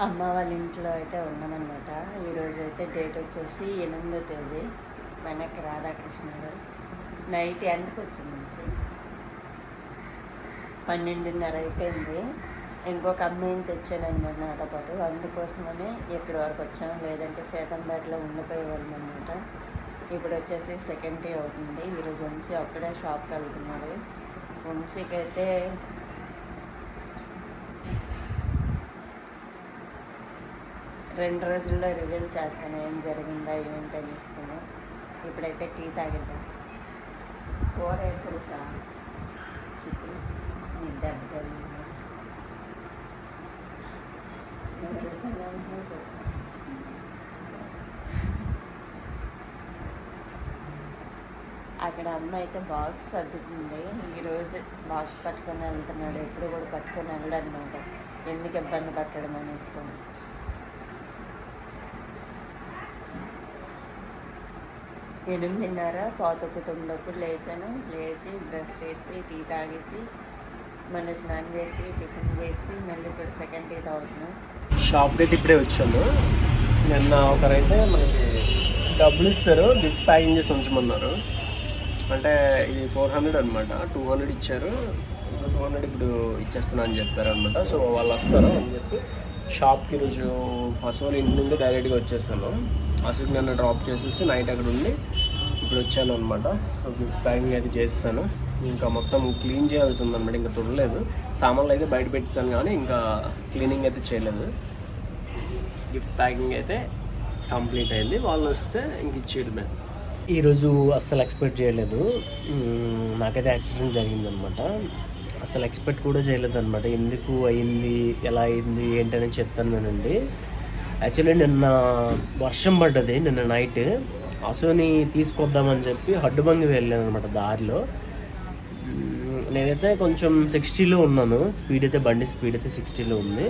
అమ్మ వాళ్ళ ఇంట్లో అయితే ఉన్నామన్నమాట. ఈరోజు అయితే డేట్ వచ్చేసి 8వ తేదీ. వెనక్కి రాధాకృష్ణుడు నైట్ ఎంతకు వచ్చింది 12:30 అయిపోయింది. ఇంకొక అమ్మాయిని తెచ్చాను అనమాట నాతో పాటు. అందుకోసమనే ఇక్కడి వరకు వచ్చాము, లేదంటే సీతంపేటలో ఉండిపోయేవాళ్ళం అనమాట. ఇప్పుడు వచ్చేసి సెకండ్ డే అవుతుంది. ఈరోజు వంశీ ఒక్కడే షాప్కి వెళ్తున్నాడు. వంశీకి అయితే 2 రోజుల్లో రివీల్ చేస్తాను ఏం జరిగిందా ఏంటి అనేసుకుని. ఇప్పుడైతే టీ తాగిద్దాం. కూర తెలుసా, చికెన్ దెబ్బ అక్కడ అమ్మ అయితే బాక్స్ సర్దుతుంది. ఈరోజు బాక్స్ పట్టుకొని వెళ్తున్నాడు. ఎప్పుడు కూడా పట్టుకొని వెళ్ళడనమాట, ఎందుకు ఇబ్బంది పట్టడం అనేసుకొని. 8:30 9:00 లేచాను. లేచి బ్రష్ చేసి టీ తాగేసి మళ్ళీ స్నానం చేసి టిఫిన్ చేసి మళ్ళీ ఇప్పుడు సెకండ్ టీ తాగుతున్నాను. షాప్కి అయితే ఇప్పుడే వచ్చాను. నిన్న ఒకరైతే మనకి డబ్బులు ఇస్తారు, గిఫ్ట్ ప్యాకింగ్ చేసి ఉంచమన్నారు. అంటే ఇది 400 అనమాట, 200 ఇచ్చారు, 200 ఇప్పుడు ఇచ్చేస్తున్నా అని చెప్పారు అనమాట. సో వాళ్ళు వస్తారు అని చెప్పి షాప్కి ఈరోజు ఫస్ట్ వాళ్ళ ఇంటి నుండి డైరెక్ట్గా వచ్చేసాను. అసలు నన్ను డ్రాప్ చేసేసి నైట్ అక్కడ ఉండి ఇప్పుడు వచ్చాను అనమాట. గిఫ్ట్ ప్యాకింగ్ అయితే చేసేసాను. ఇంకా మొత్తం క్లీన్ చేయాల్సి ఉందన్నమాట. ఇంకా తుడలేదు, సామాన్లు అయితే బయట పెట్టేసాను కానీ ఇంకా క్లీనింగ్ అయితే చేయలేదు. గిఫ్ట్ ప్యాకింగ్ అయితే కంప్లీట్ అయింది. వాళ్ళు వస్తే ఇంక ఇచ్చేయడమే. ఈరోజు అస్సలు ఎక్స్పెక్ట్ చేయలేదు. నాకైతే యాక్సిడెంట్ జరిగిందనమాట. అసలు ఎక్స్పెక్ట్ కూడా చేయలేదు అనమాట. ఎందుకు అయింది, ఎలా అయింది ఏంటని చెప్తానండి. యాక్చువల్లీ నిన్న వర్షం పడ్డది. నిన్న నైట్ అసోని తీసుకొద్దామని చెప్పి హడ్డుబంగి వెళ్ళాను అనమాట. దారిలో నేనైతే కొంచెం 60లో ఉన్నాను. స్పీడ్ అయితే బండి స్పీడ్ అయితే 60లో ఉంది.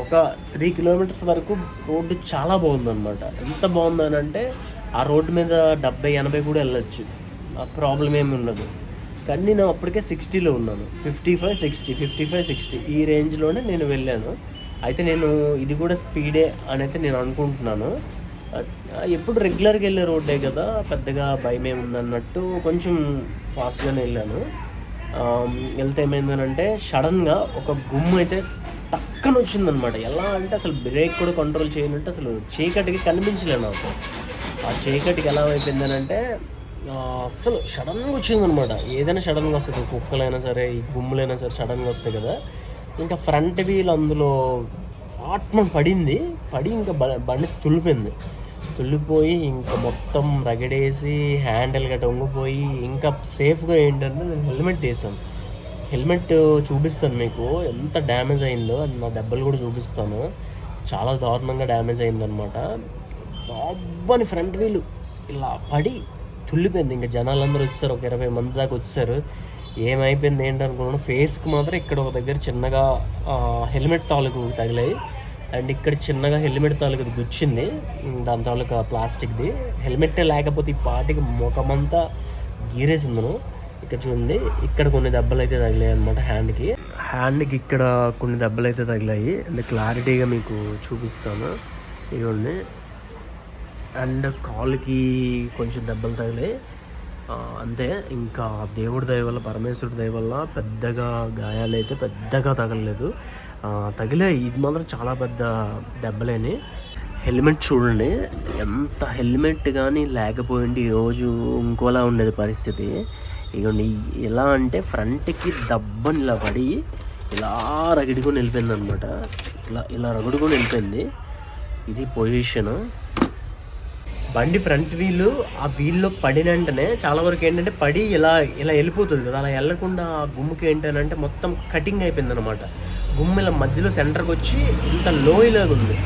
ఒక 3 కిలోమీటర్స్ వరకు రోడ్డు చాలా బాగుందన్నమాట. ఎంత బాగుందనంటే ఆ రోడ్డు మీద 70-80 కూడా వెళ్ళొచ్చు, ఆ ప్రాబ్లం ఏమి ఉండదు. కానీ నేను అప్పటికే 60లో ఉన్నాను. 55-60 ఈ రేంజ్లోనే నేను వెళ్ళాను. అయితే నేను ఇది కూడా స్పీడే అని అయితే నేను అనుకుంటున్నాను. ఎప్పుడు రెగ్యులర్గా వెళ్ళే రోడ్డే కదా, పెద్దగా భయం ఏముందన్నట్టు కొంచెం ఫాస్ట్గానే వెళ్ళాను. వెళ్తే ఏమైందనంటే సడన్గా ఒక గుమ్ము అయితే పక్కన వచ్చిందనమాట. ఎలా అంటే అసలు బ్రేక్ కూడా కంట్రోల్ చేయనంటే అసలు చీకటికి కనిపించలేదు నాకు. ఆ చీకటికి ఎలా అయిపోయిందనంటే అస్సలు సడన్గా వచ్చిందనమాట. ఏదైనా సడన్గా వస్తుంది, కుక్కలైనా సరే ఈ గుమ్ములైనా సరే సడన్గా వస్తాయి కదా. ఇంకా ఫ్రంట్ వీల్ అందులో ఆత్మ పడింది, పడి ఇంకా బండి తుల్లిపోయి ఇంకా మొత్తం రగడేసి హ్యాండిల్ గట్ట వంగిపోయి. ఇంకా సేఫ్గా ఏంటంటే నేను హెల్మెట్ వేసాను. హెల్మెట్ చూపిస్తాను మీకు ఎంత డ్యామేజ్ అయిందో, నా దెబ్బలు కూడా చూపిస్తాను. చాలా దారుణంగా డ్యామేజ్ అయిందనమాట. బాబ్బని ఫ్రంట్ వీల్ ఇలా పడి తుల్లిపోయింది. ఇంకా జనాలందరూ వచ్చారు, ఒక 20 మంది దాకా వచ్చారు. ఏమైపోయింది ఏంటనుకున్నాను, ఫేస్కి మాత్రం ఇక్కడ ఒక దగ్గర చిన్నగా హెల్మెట్ తాలూకు తగిలాయి. అండ్ ఇక్కడ చిన్నగా హెల్మెట్ తాలూకు గుచ్చింది, దాని తాలూకా ప్లాస్టిక్ది. హెల్మెట్టే లేకపోతే ఈ పాటికి ముఖమంతా గీరేసిందను. ఇక్కడ చూడండి, ఇక్కడ కొన్ని దెబ్బలు అయితే తగిలాయి అనమాట. హ్యాండ్కి ఇక్కడ కొన్ని దెబ్బలు అయితే తగిలాయి. అంటే క్లారిటీగా మీకు చూపిస్తాను, ఇవ్వండి. అండ్ కాలుకి కొంచెం దెబ్బలు తగిలాయి అంతే. ఇంకా దేవుడి దయ వల్ల, పరమేశ్వరుడి దయ వల్ల పెద్దగా గాయాలు అయితే పెద్దగా తగలలేదు. తగిలాయి, ఇది మాత్రం చాలా పెద్ద దెబ్బలేని. హెల్మెట్ చూడండి, ఎంత హెల్మెట్ కానీ లేకపోయింది ఈరోజు ఇంకోలా ఉండేది పరిస్థితి. ఇగోండి ఎలా అంటే ఫ్రంట్కి దబ్బని ఇలా పడి ఇలా రగడుకొని వెళ్ళిపోయింది అనమాట. ఇలా రగడుకొని వెళ్ళిపోయింది. ఇది పొజిషను. బండి ఫ్రంట్ వీలు ఆ వీల్లో పడిన వెంటనే చాలా వరకు ఏంటంటే పడి ఇలా వెళ్ళిపోతుంది కదా. అలా వెళ్ళకుండా ఆ గుమ్ముకి ఏంటంటే మొత్తం కటింగ్ అయిపోయింది అనమాట. గుమ్ము ఇలా మధ్యలో సెంటర్కి వచ్చి ఇంత లోయలాగా ఉంది.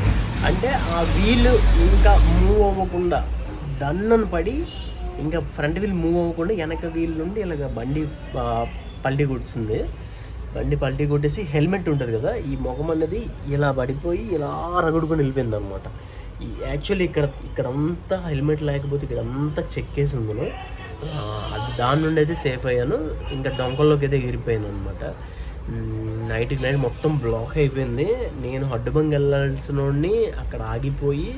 అంటే ఆ వీలు ఇంకా మూవ్ అవ్వకుండా దన్నను పడి, ఇంకా ఫ్రంట్ వీల్ మూవ్ అవ్వకుండా వెనక వీల్ నుండి ఇలాగ బండి పల్టీ కొడుతుంది. బండి పల్టీ కొట్టేసి హెల్మెట్ ఉంటుంది కదా, ఈ ముఖం అనేది ఇలా పడిపోయి ఇలా రగుడుకొని వెళ్ళిపోయింది అనమాట. యాక్చువల్లీ ఇక్కడంతా హెల్మెట్ లేకపోతే ఇక్కడంతా చెక్కేసి ఉందను. అది దాని నుండి అయితే సేఫ్ అయ్యాను. ఇంకా డొంకల్లోకి అయితే ఎగిరిపోయాను అనమాట. నైట్కి నైట్ మొత్తం బ్లాక్ అయిపోయింది. నేను హడ్డుబంగ్ వెళ్ళాల్సిన వాడిని అక్కడ ఆగిపోయి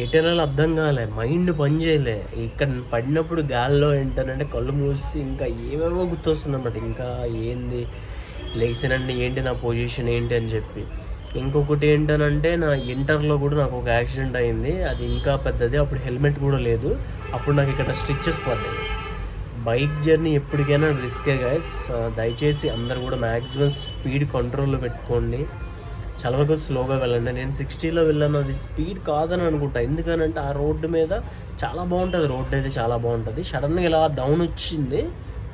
ఎటెనాలు అర్థం కాలే, మైండ్ పని చేయలే. ఇక్కడ పడినప్పుడు గాల్లో ఏంటనంటే కళ్ళు మూసి ఇంకా ఏమేమో గుర్తొస్తుందన్నమాట. ఇంకా ఏంది లేచినండి, ఏంటి నా పొజిషన్ ఏంటి అని చెప్పి. ఇంకొకటి ఏంటనంటే నా ఇంటర్లో కూడా నాకు ఒక యాక్సిడెంట్ అయింది, అది ఇంకా పెద్దది. అప్పుడు హెల్మెట్ కూడా లేదు, అప్పుడు నాకు ఇక్కడ స్టిచెస్ పడ్డాయి. బైక్ జర్నీ ఎప్పటికైనా రిస్కే గైస్. దయచేసి అందరు కూడా మ్యాక్సిమం స్పీడ్ కంట్రోల్లో పెట్టుకోండి, చాలా వరకు స్లోగా వెళ్ళండి. నేను 60లో వెళ్ళాను, అది స్పీడ్ కాదని అనుకుంటా. ఎందుకనంటే ఆ రోడ్డు మీద చాలా బాగుంటుంది, రోడ్డు అయితే చాలా బాగుంటుంది. సడన్గా ఇలా డౌన్ వచ్చింది,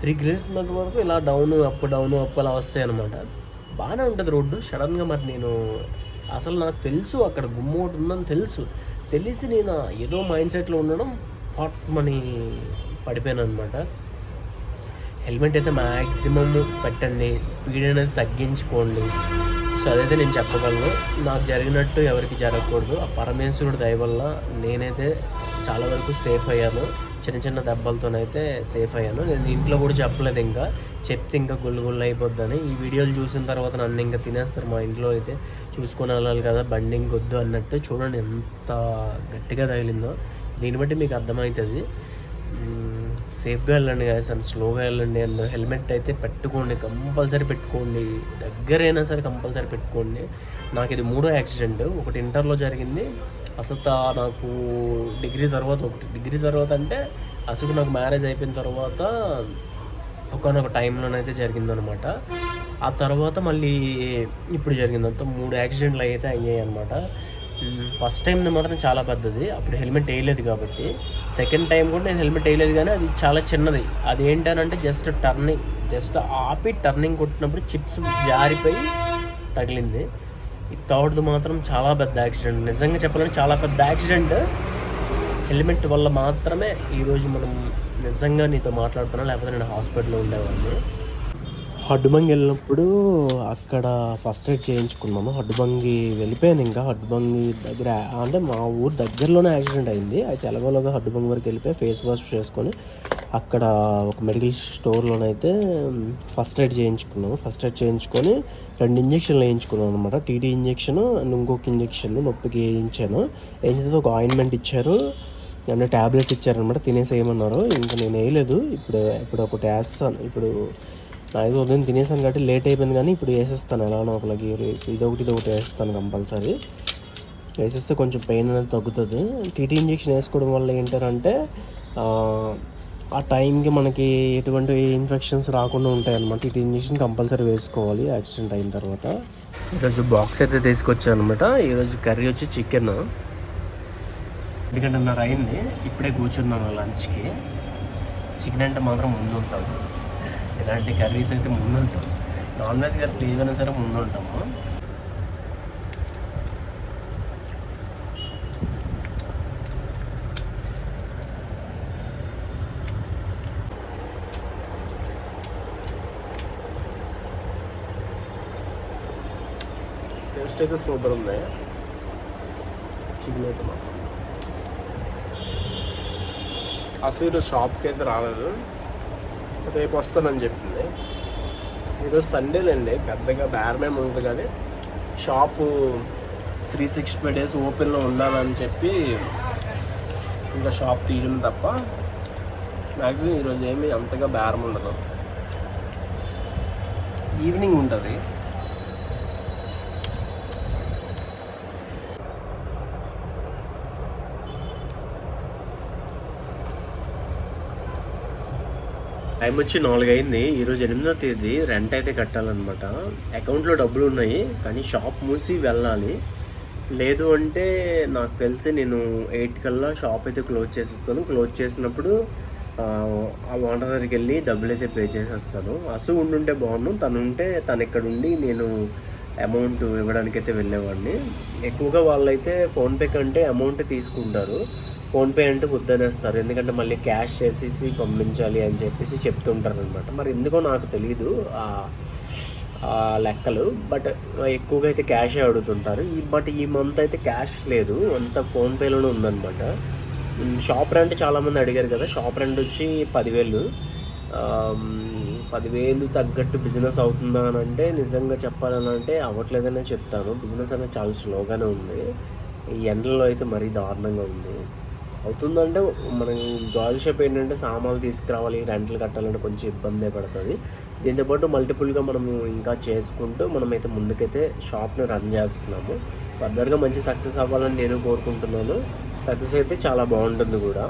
3 కిలోమీటర్స్ వరకు ఇలా డౌన్ అప్ అలా వస్తాయి అనమాట. బాగానే ఉంటుంది రోడ్డు. సడన్గా మరి నేను అసలు నాకు తెలుసు అక్కడ గుమ్మ ఒకటి ఉందని తెలిసి నేను ఏదో మైండ్ సెట్లో ఉండడం పాట్ మనీ పడిపోయాను అనమాట. హెల్మెట్ అయితే మ్యాక్సిమం పెట్టండి, స్పీడ్ అనేది తగ్గించుకోండి. సో అదైతే నేను చెప్పగలను. నాకు జరిగినట్టు ఎవరికి జరగకూడదు. ఆ పరమేశ్వరుడు దయ వల్ల నేనైతే చాలా వరకు సేఫ్ అయ్యాను. చిన్న దెబ్బలతోనైతే సేఫ్ అయ్యాను. నేను ఇంట్లో కూడా చెప్పలేదు, ఇంకా చెప్తే ఇంకా గుళ్ళు అయిపోద్దని. ఈ వీడియోలు చూసిన తర్వాత నన్ను ఇంకా తినేస్తారు మా ఇంట్లో. అయితే చూసుకొని వెళ్ళాలి కదా, బండి ఇంకొద్దు అన్నట్టు. చూడండి ఎంత గట్టిగా తగిలిందో, దీన్ని బట్టి మీకు అర్థమవుతుంది. సేఫ్గా వెళ్ళండి గాయస్, అండ్ స్లోగా వెళ్ళండి. అండ్ హెల్మెట్ అయితే పెట్టుకోండి, కంపల్సరీ పెట్టుకోండి. దగ్గరైనా సరే కంపల్సరీ పెట్టుకోండి. నాకు ఇది 3వ యాక్సిడెంట్. ఒకటి ఇంటర్లో జరిగింది, అసలు నాకు డిగ్రీ తర్వాత అంటే అసలు నాకు మ్యారేజ్ అయిపోయిన తర్వాత ఒకనొక టైంలోనైతే జరిగిందనమాట. ఆ తర్వాత మళ్ళీ ఇప్పుడు జరిగిందంతా 3 యాక్సిడెంట్లు అయితే అయ్యాయి అనమాట. ఫస్ట్ టైం మాత్రం చాలా పెద్దది, అప్పుడు హెల్మెట్ వేయలేదు కాబట్టి. సెకండ్ టైం కూడా నేను హెల్మెట్ వేయలేదు, కానీ అది చాలా చిన్నది. అది ఏంటనంటే జస్ట్ ఆపి టర్నింగ్ కొట్టినప్పుడు చిప్స్ జారిపోయి తగిలింది. ఈ థర్డ్ది మాత్రం చాలా పెద్ద యాక్సిడెంట్. నిజంగా చెప్పాలంటే చాలా పెద్ద యాక్సిడెంట్. హెల్మెట్ వల్ల మాత్రమే ఈరోజు మనం నిజంగా నీతో మాట్లాడుతున్నాం, లేకపోతే నేను హాస్పిటల్లో ఉండేవాడిని. హడ్డుబంగి వెళ్ళినప్పుడు అక్కడ ఫస్ట్ ఎయిడ్ చేయించుకున్నాము. హడ్డుబంగి వెళ్ళిపోయాను, ఇంకా హడ్డుబంగి దగ్గర అంటే మా ఊరు దగ్గరలోనే యాక్సిడెంట్ అయింది. అయితే ఎలాగోలాగా హడ్డుబంగి వరకు వెళ్ళిపోయి ఫేస్ వాష్ చేసుకొని అక్కడ ఒక మెడికల్ స్టోర్లోనైతే ఫస్ట్ ఎయిడ్ చేయించుకొని 2 ఇంజక్షన్లు వేయించుకున్నాను అనమాట. టీటీ ఇంజక్షన్ అండ్ ఇంకొక ఇంజక్షన్ నొప్పికి వేయించాను. వేయించిన ఒక ఆయింట్మెంట్ ఇచ్చారు అండ్ ట్యాబ్లెట్స్ ఇచ్చారనమాట, తినేసేయమన్నారు. ఇంకా నేను వేయలేదు. ఇప్పుడు ఒకటి వేస్తాను. ఇప్పుడు నాకు ఉదయం తినేసాను కాబట్టి లేట్ అయిపోయింది, కానీ ఇప్పుడు వేసేస్తాను ఎలానో ఒకలాగి. ఇదొకటి వేస్తాను కంపల్సరీ. వేసేస్తే కొంచెం పెయిన్ అనేది తగ్గుతుంది. టీటీ ఇంజక్షన్ వేసుకోవడం వల్ల ఏంటంటే ఆ టైంకి మనకి ఎటువంటి ఇన్ఫెక్షన్స్ రాకుండా ఉంటాయి అన్నమాట. టీటీ ఇంజక్షన్ కంపల్సరీ వేసుకోవాలి యాక్సిడెంట్ అయిన తర్వాత. ఈరోజు బాక్స్ అయితే తీసుకొచ్చాను అనమాట. ఈరోజు కర్రీ వచ్చి చికెన్. 2 గంటన్నర అయింది, ఇప్పుడే కూర్చున్నాను లంచ్కి. చికెన్ అంటే మాత్రం ముందు ఉంటాము, ఇలాంటి కర్రీస్ అయితే ముందు ఉంటాం. నాన్ వెజ్ కర్రీ ఏదైనా సరే ముందు ఉంటాము. టేస్ట్ అయితే సూపర్ ఉంది చికెన్ అయితే మాత్రం. అసలు షాప్కి అయితే రాలేదు, రేపు వస్తానని చెప్పింది. ఈరోజు సండేనండి, పెద్దగా బేరమేమి ఉంటుంది, కానీ షాపు 365 days ఓపెన్లో ఉండాలని చెప్పి ఇంకా షాప్ తీయడం తప్ప మ్యాక్సిమం ఈరోజు ఏమీ అంతగా బేరం ఉండదు. ఈవినింగ్ ఉంటుంది. టైం వచ్చి 4 అయింది. ఈరోజు 8వ తేదీ. రెంట్ అయితే కట్టాలన్నమాట. అకౌంట్లో డబ్బులు ఉన్నాయి, కానీ షాప్ మూసి వెళ్ళాలి. లేదు అంటే నాకు తెలిసి నేను 8 కల్లా షాప్ అయితే క్లోజ్ చేసేస్తాను. క్లోజ్ చేసినప్పుడు ఆ ఓనర్ దగ్గరికి వెళ్ళి డబ్బులు అయితే పే చేసేస్తాను. ఉండుంటే బాగుండు, తను ఇక్కడ ఉండి నేను అమౌంట్ ఇవ్వడానికి అయితే వెళ్ళేవాడిని. ఎక్కువగా వాళ్ళైతే ఫోన్పే కంటే అమౌంట్ తీసుకుంటారు. ఫోన్పే అంటే వద్దనేస్తారు, ఎందుకంటే మళ్ళీ క్యాష్ చేసేసి పంపించాలి అని చెప్పేసి చెప్తుంటారు అనమాట. మరి ఎందుకో నాకు తెలీదు ఆ లెక్కలు, బట్ ఎక్కువగా అయితే క్యాషే అడుగుతుంటారు. బట్ ఈ మంత్ అయితే క్యాష్ లేదు, అంతా ఫోన్పేలోనే ఉందన్నమాట. షాప్ రెంట్ చాలామంది అడిగారు కదా, షాప్ రెంట్ వచ్చి 10,000. 10,000 తగ్గట్టు బిజినెస్ అవుతుందా అని అంటే నిజంగా చెప్పాలని అంటే అవ్వట్లేదనే చెప్తాను. బిజినెస్ అనేది చాలా స్లోగానే ఉంది. ఈ ఎండల్లో అయితే మరీ దారుణంగా ఉంది. అవుతుందంటే మనం గాల్ షాప్ ఏంటంటే సామాన్లు తీసుకురావాలి, రెంట్లు కట్టాలంటే కొంచెం ఇబ్బందే పడుతుంది. దీంతోపాటు మల్టిపుల్గా మనము ఇంకా చేసుకుంటూ మనమైతే ముందుకైతే షాప్ని రన్ చేస్తున్నాము. ఫర్దర్గా మంచి సక్సెస్ అవ్వాలని నేను కోరుకుంటున్నాను. సక్సెస్ అయితే చాలా బాగుంటుంది కూడా.